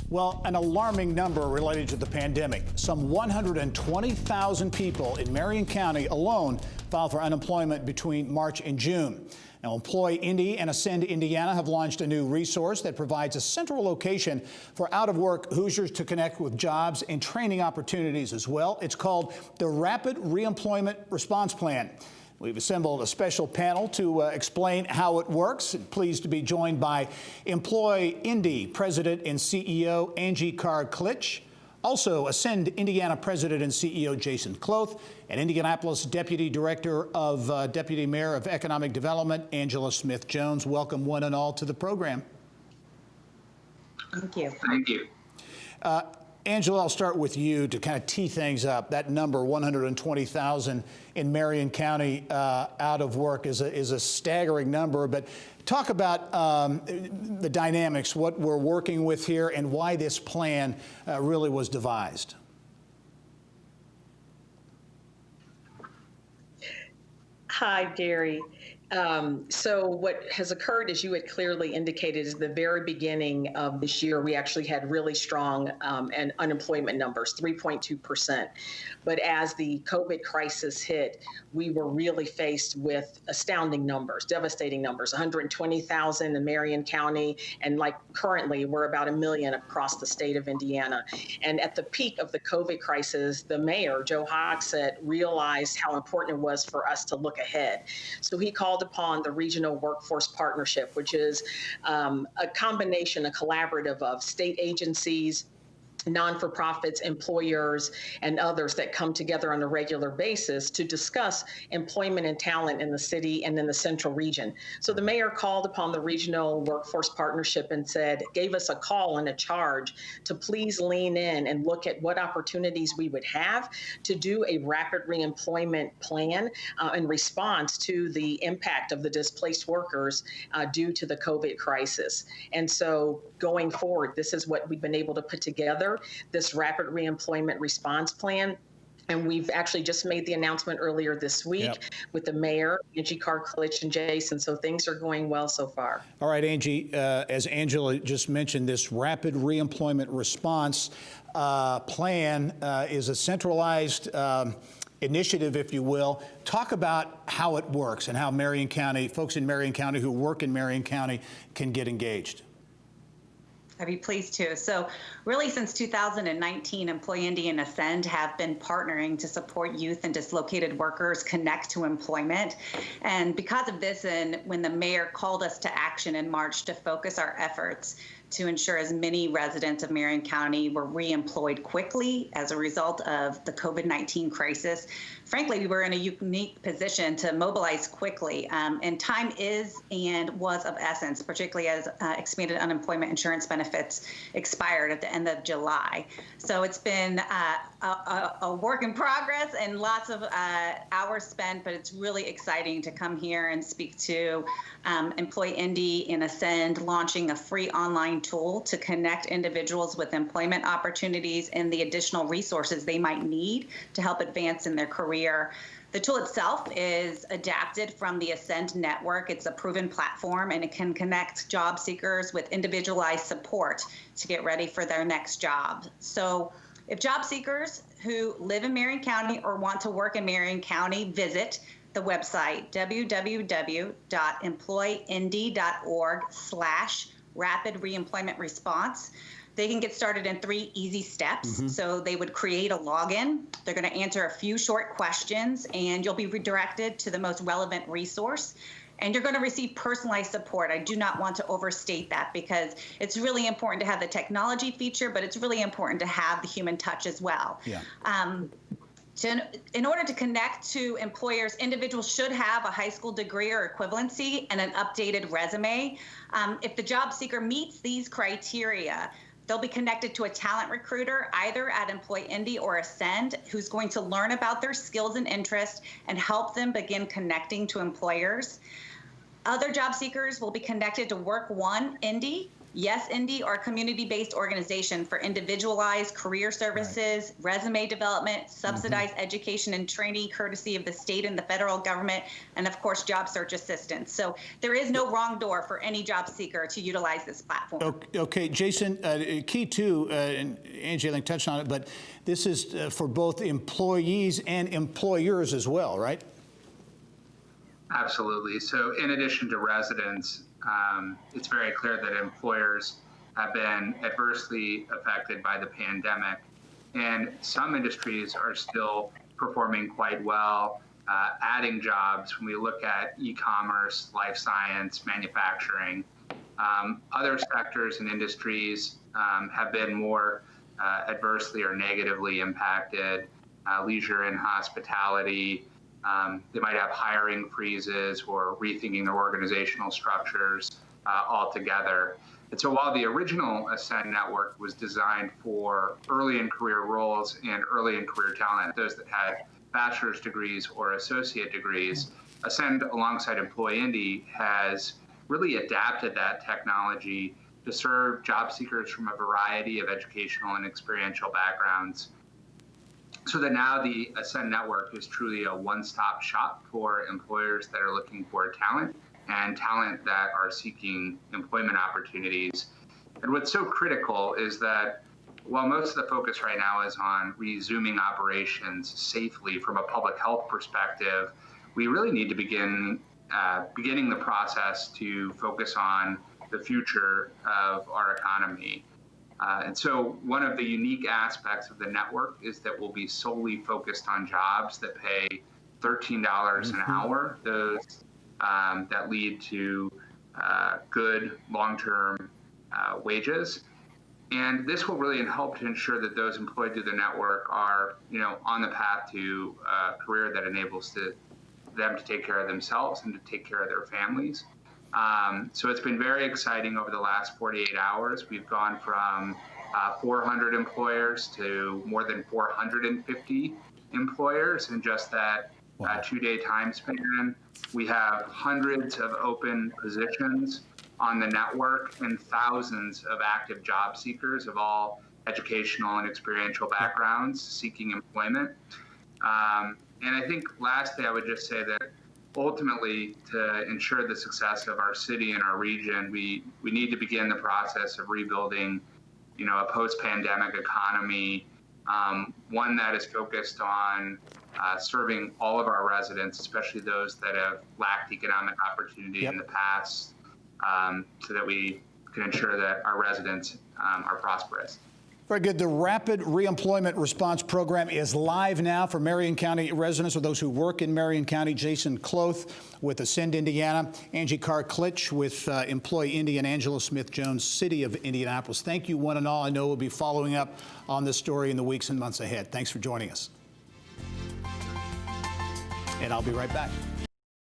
Well, an alarming number related to the pandemic. Some 120,000 people in Marion County alone filed for unemployment between March and June. Now, EmployIndy and Ascend Indiana have launched a new resource that provides a central location for out-of-work Hoosiers to connect with jobs and training opportunities as well. It's called the Rapid Reemployment Response Plan. We've assembled a special panel to explain how it works. Pleased to be joined by EmployIndy President and CEO Carr Klitzsch, also Ascend Indiana President and CEO Jason Kloth, and Indianapolis Deputy Director of Deputy Mayor of Economic Development Angela Smith-Jones. Welcome one and all to the program. Thank you. Thank you. Angela, I'll start with you to kind of tee things up. That number, 120,000 in Marion County out of work, is a staggering number. But talk about the dynamics, what we're working with here, and why this plan really was devised. Hi, Gary. So what has occurred, as you had clearly indicated, is the very beginning of this year, we actually had really strong and unemployment numbers, 3.2%. But as the COVID crisis hit, we were really faced with astounding numbers, devastating numbers, 120,000 in Marion County, and like currently we're about 1 million across the state of Indiana. And at the peak of the COVID crisis, the mayor, Joe Hogsett, realized how important it was for us to look ahead. So he called upon the Regional Workforce Partnership, which is a combination, a collaborative of state agencies, non-for-profits, employers, and others that come together on a regular basis to discuss employment and talent in the city and in the central region. So the mayor called upon the Regional Workforce Partnership and gave us a call and a charge to please lean in and look at what opportunities we would have to do a rapid reemployment plan in response to the impact of the displaced workers due to the COVID crisis. And so going forward, this is what we've been able to put together, this rapid reemployment response plan. And we've actually just made the announcement earlier this week with the mayor, Carr, Klitzsch, and Jason. So things are going well so far. All right, Angie, as Angela just mentioned, this rapid reemployment response plan is a centralized initiative, if you will. Talk about how it works and how Marion County, folks in Marion County who work in Marion County can get engaged. I'd be pleased to. So really since 2019, EmployIndy and Ascend have been partnering to support youth and dislocated workers connect to employment. And because of this, and when the mayor called us to action in March to focus our efforts to ensure as many residents of Marion County were reemployed quickly as a result of the COVID-19 crisis. Frankly, we were in a unique position to mobilize quickly, and time is and was of essence, particularly as expanded unemployment insurance benefits expired at the end of July. So it's been a work in progress and lots of hours spent, but it's really exciting to come here and speak to EmployIndy and Ascend launching a free online tool to connect individuals with employment opportunities and the additional resources they might need to help advance in their career. The tool itself is adapted from the Ascend network. It's a proven platform, and it can connect job seekers with individualized support to get ready for their next job. So if job seekers who live in Marion County or want to work in Marion County visit the website www.employindy.org/rapid reemployment response. They can get started in 3 easy steps. So they would create a login. They're going to answer a few short questions, and you'll be redirected to the most relevant resource. And you're going to receive personalized support. I do not want to overstate that because it's really important to have the technology feature, but it's really important to have the human touch as well. In order to connect to employers, individuals should have a high school degree or equivalency and an updated resume. If the job seeker meets these criteria, they'll be connected to a talent recruiter, either at EmployIndy or Ascend, who's going to learn about their skills and interests and help them begin connecting to employers. Other job seekers will be connected to Work1Indy, Yes, Indy, or community-based organization for individualized career services, resume development, subsidized education and training courtesy of the state and the federal government, and of course, job search assistance. So there is no wrong door for any job seeker to utilize this platform. Okay, Jason, key too, and Angie, I think, touched on it, but this is for both employees and employers as well, right? Absolutely. So in addition to residents, it's very clear that employers have been adversely affected by the pandemic, and some industries are still performing quite well, adding jobs when we look at e-commerce, life science, manufacturing. Other sectors and industries have been more adversely or negatively impacted, leisure and hospitality. They might have hiring freezes or rethinking their organizational structures altogether. And so while the original Ascend Network was designed for early in career roles and early in career talent, those that had bachelor's degrees or associate degrees, Ascend alongside EmployIndy has really adapted that technology to serve job seekers from a variety of educational and experiential backgrounds, so that now the Ascend Network is truly a one-stop shop for employers that are looking for talent and talent that are seeking employment opportunities. And what's so critical is that while most of the focus right now is on resuming operations safely from a public health perspective, we really need to beginning the process to focus on the future of our economy. And so one of the unique aspects of the network is that we'll be solely focused on jobs that pay $13 an hour, those that lead to good long-term wages. And this will really help to ensure that those employed through the network are, on the path to a career that enables them to take care of themselves and to take care of their families. So it's been very exciting over the last 48 hours. We've gone from 400 employers to more than 450 employers in just that 2-day time span. We have hundreds of open positions on the network and thousands of active job seekers of all educational and experiential backgrounds seeking employment. And I think lastly, I would just say that ultimately, to ensure the success of our city and our region, we need to begin the process of rebuilding, a post-pandemic economy, one that is focused on serving all of our residents, especially those that have lacked economic opportunity in the past, so that we can ensure that our residents are prosperous. Very good. The Rapid Reemployment Response Program is live now for Marion County residents or those who work in Marion County. Jason Kloth with Ascend Indiana, Angie Carr Klitzsch with EmployIndy and Angela Smith-Jones, City of Indianapolis. Thank you, one and all. I know we'll be following up on this story in the weeks and months ahead. Thanks for joining us. And I'll be right back.